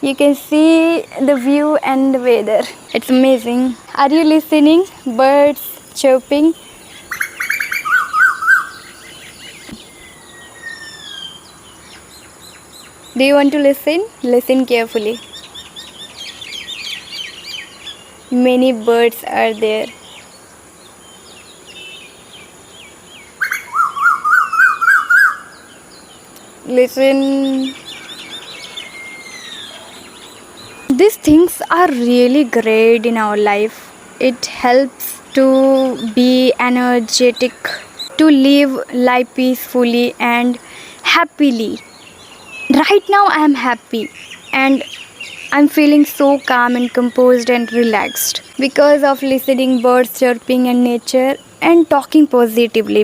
You can see the view and the weather. It's amazing. Are you listening? Birds chirping. Do you want to listen? Listen carefully. Many birds are there. Listen. These things are really great in our life. It helps to be energetic, to live life peacefully and happily. Right now I am happy and I'm feeling so calm and composed and relaxed because of listening birds chirping and nature and talking positively.